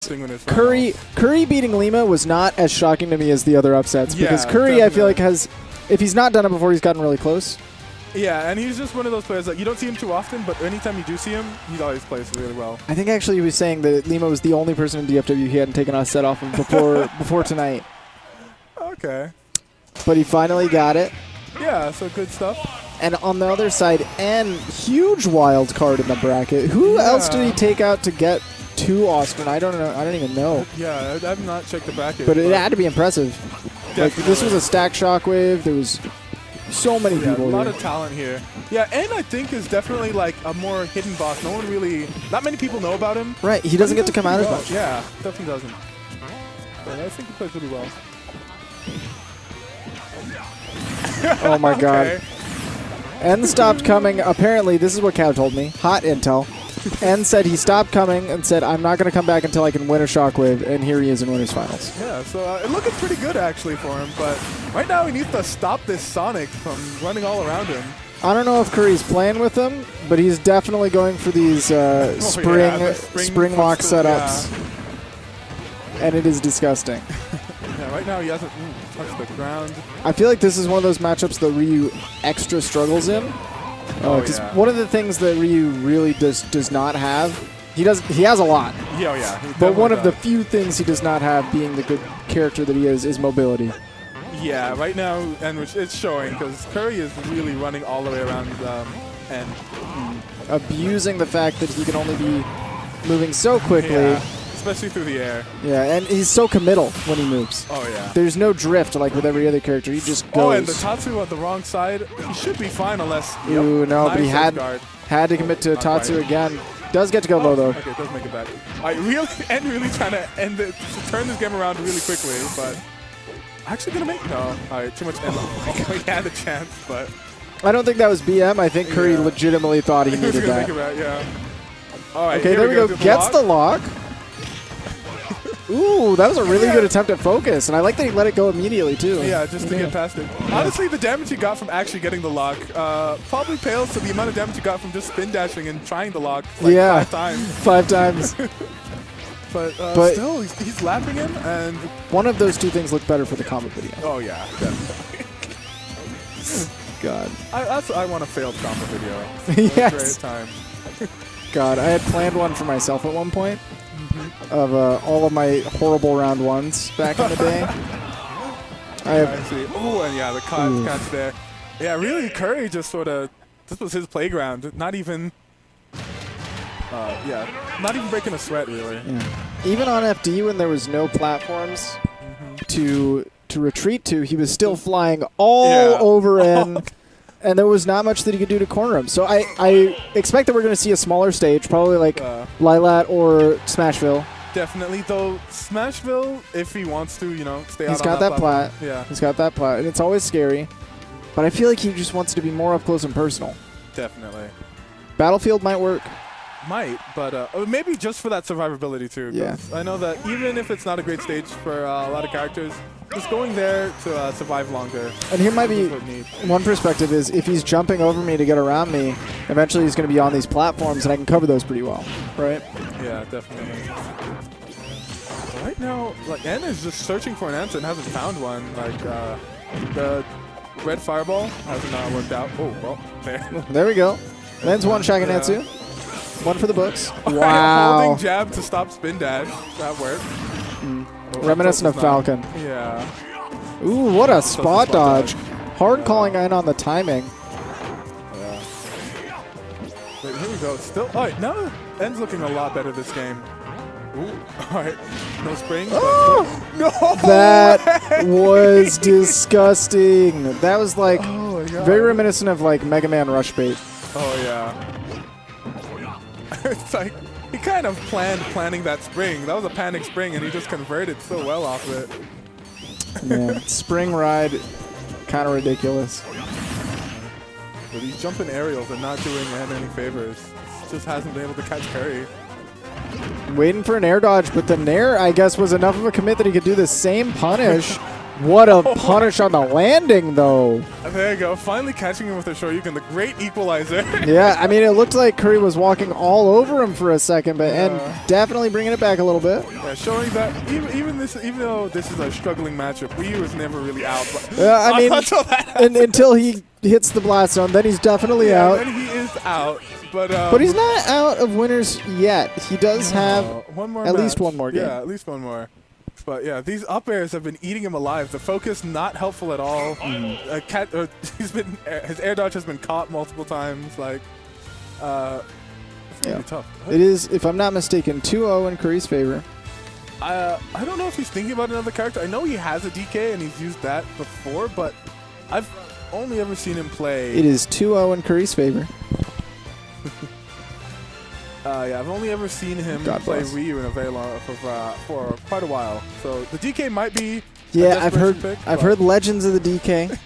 interesting when it's Kurry beating Lima was not as shocking to me as the other upsets because Kurry, definitely. I feel like if he's not done it before, he's gotten really close. Yeah, and he's just one of those players that you don't see him too often, but anytime you do see him, he always plays really well. I think actually he was saying that Lima was the only person in DFW he hadn't taken a set off of before tonight. Okay. But he finally got it. Yeah, so good stuff. And on the other side, and huge wild card in the bracket. Who else did he take out to get to Austin? I don't know. I don't even know. Yeah, I've not checked the bracket. But it had to be impressive. Like, this was a stack shockwave. There was so many people a lot here. of talent here. Yeah, and I think is definitely like a more hidden boss. Not many people know about him. Right, he doesn't get to come out as well. much. Yeah, definitely doesn't. But I think he plays really well. Oh my god. N stopped coming. Apparently, this is what Cow told me. Hot intel. N said he stopped coming and said, I'm not going to come back until I can win a shockwave. And here he is in Winners Finals. Yeah, so it's looking pretty good actually for him. But right now he needs to stop this Sonic from running all around him. I don't know if Curry's playing with him, but he's definitely going for these spring lock setups. Yeah. And it is disgusting. Yeah, right now he hasn't touched the ground. I feel like this is one of those matchups that Ryu extra struggles in. Because one of the things that Ryu really does not have, he has a lot. Yeah, yeah. But one of the few things he does not have, being the good character that he is mobility. Yeah, right now, and it's showing because Kurry is really running all the way around and abusing the fact that he can only be moving so quickly. Yeah, especially through the air. Yeah, and he's so committal when he moves. Oh, yeah. There's no drift like with every other character. He just goes. Oh, and the Tatsu on the wrong side. He should be fine unless... Ooh, no, nice but he had to commit to Tatsu again. Does get to go low, though. Okay, does make it back. Really trying to turn this game around really quickly, but... Actually gonna make... No. All right, too much end. He had a chance, but... I don't think that was BM. I think Kurry legitimately thought he needed that. Make it back, yeah. All right, okay, there we go. Gets the lock. Ooh, that was a really good attempt at focus, and I like that he let it go immediately, too. Yeah, just to get past it. Honestly, the damage he got from actually getting the lock probably pales to the amount of damage he got from just spin dashing and trying the lock like 5 times. 5 times. But still, he's lapping him, and... One of those two things looked better for the combo video. Oh, yeah, definitely. God. I want a failed combo video. Yes. Great time. God, I had planned one for myself at one point of all of my horrible round ones back in the day. I see. Oh, and yeah, the catch there. Yeah, really, Kurry just sort of... This was his playground. Not even... not even breaking a sweat, really. Yeah. Even on FD, when there was no platforms to retreat to, he was still flying all over N, and there was not much that he could do to corner him. So I expect that we're going to see a smaller stage, probably like Lilat or Smashville. Definitely, though, Smashville, if he wants to, stay out He's got that plat. Yeah. He's got that plat, and it's always scary. But I feel like he just wants to be more up close and personal. Definitely. Battlefield might work. Might, but maybe just for that survivability too. Yeah. I know that even if it's not a great stage for a lot of characters, just going there to survive longer. And here might be one perspective is if he's jumping over me to get around me, eventually he's going to be on these platforms and I can cover those pretty well, right? Yeah, definitely. Right now, like N is just searching for an answer and hasn't found one. Like the red fireball hasn't worked out. Oh well, there. There we go. N's one Shaganetsu. One for the books. Wow. Holding jab to stop spin dash. That worked. Oh, reminiscent of Falcon. Yeah. Ooh, what a spot dodge. Hard calling in on the timing. Yeah. But here we go. Still. All right, now N's looking a lot better this game. Ooh. All right. No spring. Oh! No. That was disgusting. That was like very reminiscent of like Mega Man Rush Bait. Oh, yeah. It's like he kind of planning that spring. That was a panic spring, and he just converted so well off of it. Yeah, spring ride, kind of ridiculous. But he's jumping aerials and not doing N any favors. Just hasn't been able to catch Kurry. Waiting for an air dodge, but the nair, I guess, was enough of a commit that he could do the same punish What a punish on the landing, though. There you go. Finally catching him with a Shoryuken, the great equalizer. Yeah, I mean, it looked like Kurry was walking all over him for a second, but and definitely bringing it back a little bit. Yeah, showing that even though this is a struggling matchup, Ryu is never really out. But I mean, until he hits the blast zone, then he's definitely out. Then he is out. But he's not out of winners yet. He does have one more at match. least one more game. Yeah, at least one more. But yeah, these up airs have been eating him alive. The focus not helpful at all. His air dodge has been caught multiple times. Like, it's gonna be tough. It is, if I'm not mistaken, 2-0 in Kurry's favor. I don't know if he's thinking about another character. I know he has a DK and he's used that before, but I've only ever seen him play. It is 2-0 in Kurry's favor. Yeah, I've only ever seen him play Ryu in a very long for quite a while. So the DK might be. Yeah, I've heard legends of the DK.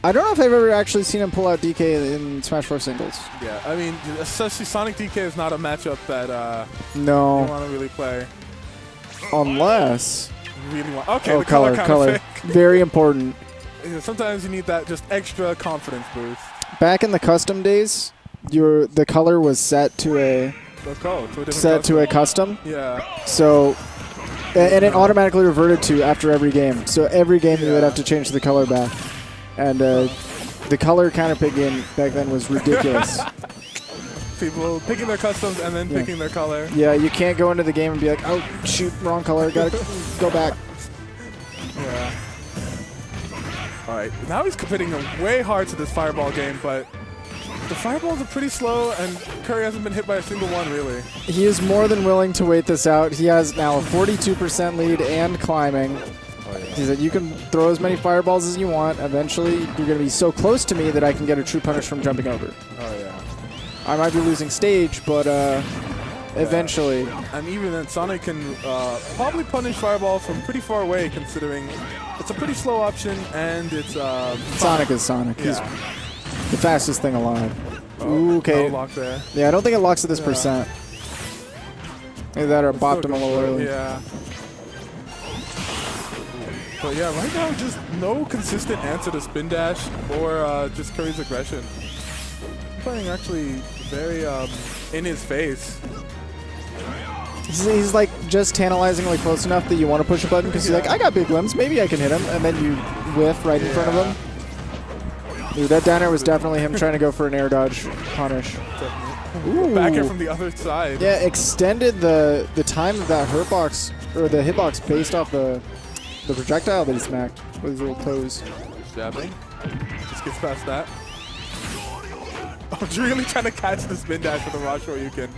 I don't know if I've ever actually seen him pull out DK in Smash 4 singles. Yeah, I mean, especially Sonic DK is not a matchup that no you want to really play. Unless. You really want. Okay, oh, the color. Very important. Yeah, sometimes you need that just extra confidence boost. Back in the custom days, the color was set to a custom. Yeah. So, and it automatically reverted to after every game. So every game you would have to change the color back, and the color counter pick game back then was ridiculous. People picking their customs and then picking their color. Yeah, you can't go into the game and be like, oh shoot, wrong color, gotta go back. Yeah. All right, now he's committing way hard to this fireball game, but the fireballs are pretty slow, and Kurry hasn't been hit by a single one, really. He is more than willing to wait this out. He has now a 42% lead and climbing. Oh, yeah. He said, you can throw as many fireballs as you want. Eventually, you're going to be so close to me that I can get a true punish from jumping over. Oh, yeah. I might be losing stage, but eventually. And even then, Sonic can probably punish fireball from pretty far away, considering it's a pretty slow option, and it's Sonic is Sonic. Yeah. He's the fastest thing alive. Oh, ooh, okay. No lock there. Yeah, I don't think it locks at this percent. Maybe that or bopped him a little early. Yeah. But yeah, right now just no consistent answer to spin dash or just Kurry's aggression. Playing actually very in his face. He's like just tantalizingly close enough that you want to push a button because he's like, I got big limbs, maybe I can hit him, and then you whiff right in front of him. Dude, that down air was definitely him trying to go for an air dodge punish. Ooh. Back air from the other side. Yeah, extended the time of that hurt box, or the hitbox based off the projectile that he smacked with his little toes. Jabbing. Just gets past that. Oh, really trying to catch the spin dash with a raw Shoryuken.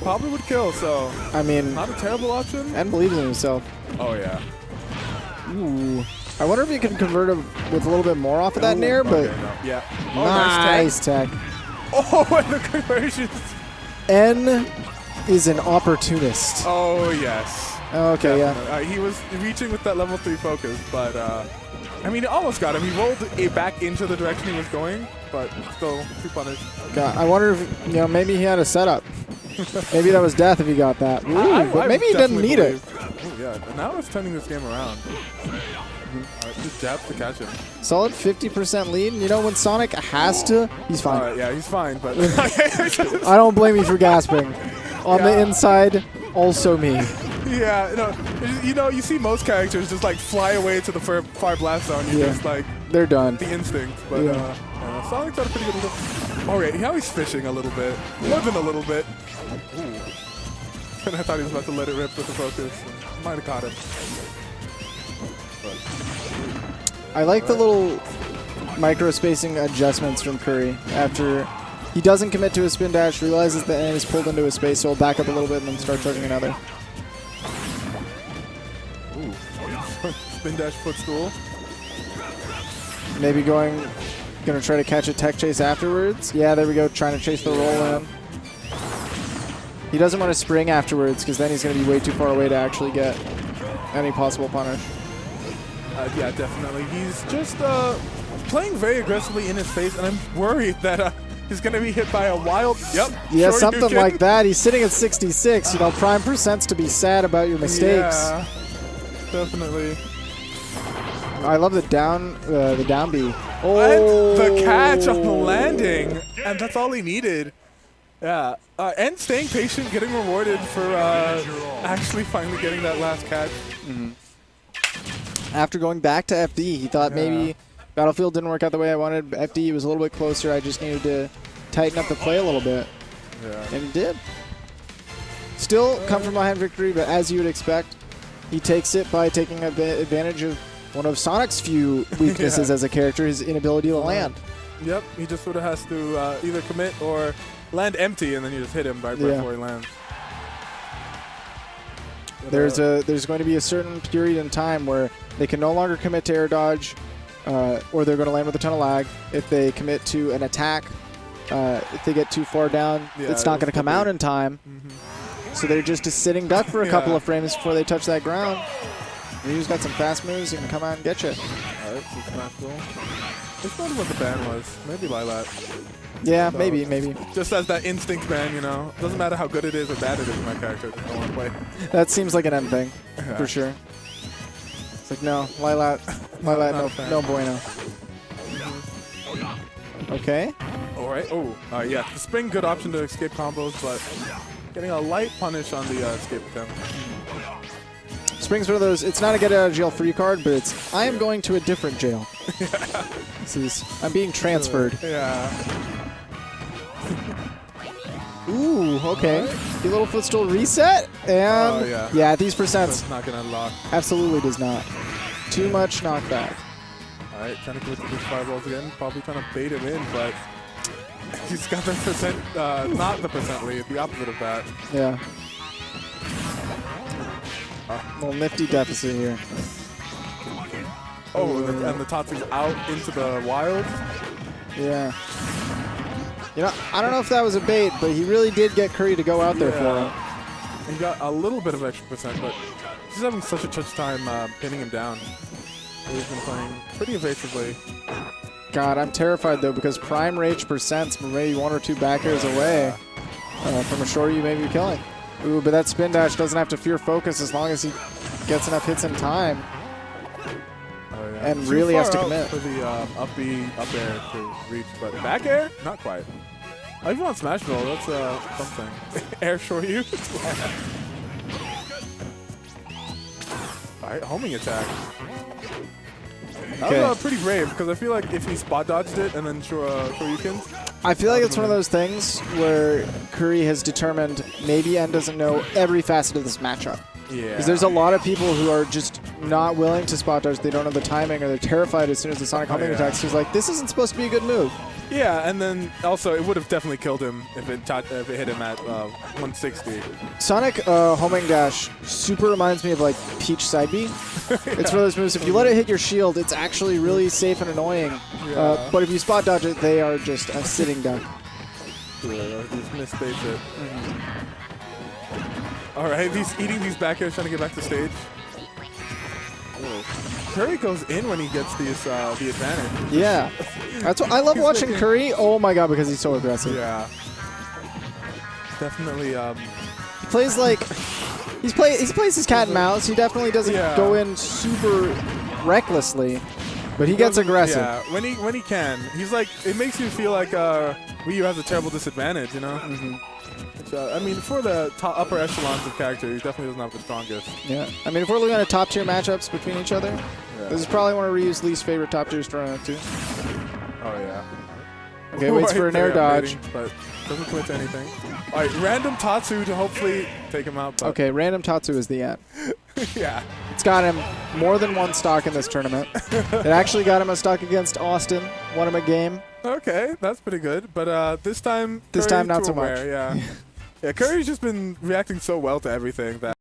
Probably would kill, so. I mean. Not a terrible option. And believes in himself. Oh, yeah. Ooh. I wonder if you can convert him with a little bit more off of that nair, but. Okay, no. Yeah. Oh, nice tech. Oh, and the conversions. N is an opportunist. Oh, yes. Okay, definitely. Yeah. He was reaching with that level 3 focus, but I mean, it almost got him. He rolled it back into the direction he was going, but still, too punished. God, I wonder if, maybe he had a setup. Maybe that was death if he got that. Ooh, but maybe he didn't need it. Oh, yeah. Now it's turning this game around. Alright, just jabs to catch him. Solid 50% lead. You know, when Sonic has to, he's fine. Alright, yeah, he's fine, but I don't blame you for gasping. On the inside, also me. Yeah, you see most characters just like fly away to the far blast zone. You just like they're done. The instinct, but Sonic's got a pretty good. Alright, now he's fishing a little bit, more than a little bit. Ooh. And I thought he was about to let it rip with the focus. Might have caught him. I like the little micro spacing adjustments from Kurry after he doesn't commit to a spin dash, realizes that N is pulled into a space, so he'll back up a little bit and then start charging another. Ooh. Spin dash footstool. Maybe gonna try to catch a tech chase afterwards. Yeah, there we go, trying to chase the roll in. He doesn't want to spring afterwards because then he's going to be way too far away to actually get any possible punish. Yeah, definitely. He's just playing very aggressively in his face, and I'm worried that he's going to be hit by a wild... Yep. Yeah, something like that. He's sitting at 66. Prime percents to be sad about your mistakes. Yeah, definitely. I love the down B. Oh, And the catch on the landing, and that's all he needed. Yeah, and staying patient, getting rewarded for actually finally getting that last catch. After going back to FD, he thought maybe Battlefield didn't work out the way I wanted. FD was a little bit closer. I just needed to tighten up the play a little bit. Yeah. And he did. Still come from behind victory, but as you would expect, he takes it by taking advantage of one of Sonic's few weaknesses as a character, his inability to land. Yep, he just sort of has to either commit or land empty, and then you just hit him right before he lands. There's going to be a certain period in time where they can no longer commit to air dodge, or they're going to land with a ton of lag. If they commit to an attack, if they get too far down, it's not going to come out in time. So they're just a sitting duck for a couple of frames before they touch that ground. Ryu's got some fast moves. He can come out and get you. All right, so smash roll. Just wonder what the ban was. Maybe Lilat. Yeah, So, maybe. Just as that instinct ban, you know. Doesn't matter how good it is or bad it is in my character. Just don't want to play. That seems like an M thing, for sure. It's like, no, Lilat, no bueno. Okay. All right. Oh, yeah. The spring, good option to escape combos, but getting a light punish on the escape attempt. Spring's one of those, it's not a get out of jail free card, but it's, I am going to a different jail. This is, I'm being transferred. Yeah. Ooh, okay. The little footstool reset, and yeah, these percents. That's not going to unlock. Absolutely does not. Too much knockback. All right, trying to go with these fireballs again. Probably trying to bait him in, but he's got the percent, not the percent lead, the opposite of that. Yeah. Little nifty deficit here. Oh, and the Tatsu's out into the wild. Yeah. You know, I don't know if that was a bait, but he really did get Kurry to go out there for him. He got a little bit of extra percent, but he's having such a touch time pinning him down. He's been playing pretty evasively. God, I'm terrified, though, because prime rage percents maybe 1 or 2 back airs away from a short you may be killing. Ooh, but that spin dash doesn't have to fear focus as long as he gets enough hits in time. Oh, yeah. And really has to out commit. For the up air to reach, but back air? Not quite. Even on Smash Bros, that's something. Air short you? Alright, homing attack. That was pretty brave, because I feel like if he spot dodged it and then Shoryukens. I feel like it's one of those things where Kurry has determined maybe N doesn't know every facet of this matchup. Yeah. Because there's a lot of people who are just not willing to spot dodge. They don't know the timing, or they're terrified as soon as the Sonic homing attacks. He's like, this isn't supposed to be a good move. Yeah, and then also it would have definitely killed him if it hit him at 160. Sonic homing dash super reminds me of like Peach side B. It's one of those moves, if you let it hit your shield, it's actually really safe and annoying. But if you spot dodge it, they are just a sitting duck. Yeah, he's misspaced it. All right, he's eating these back airs, trying to get back to stage. Kurry goes in when he gets these the advantage. Yeah, that's what I love watching Kurry. Oh my god, because he's so aggressive. Yeah, definitely. He plays like he plays his cat and mouse. He definitely doesn't go in super recklessly, but he gets aggressive. Yeah, when he can, he's like, it makes you feel like Ryu has a terrible disadvantage, you know. Which, I mean, for the upper echelons of character, he definitely doesn't have the strongest. Yeah, I mean, if we're looking at top tier matchups between each other, this is probably one of Ryu's least favorite top tiers to run into. Oh yeah. Okay, waits for an air dodge, but doesn't commit to anything. All right, random Tatsu to hopefully take him out. But okay, random Tatsu is the end. Yeah. It's got him more than one stock in this tournament. It actually got him a stock against Austin, won him a game. Okay, that's pretty good. But this time not so much. Yeah. Yeah, Kurry's just been reacting so well to everything that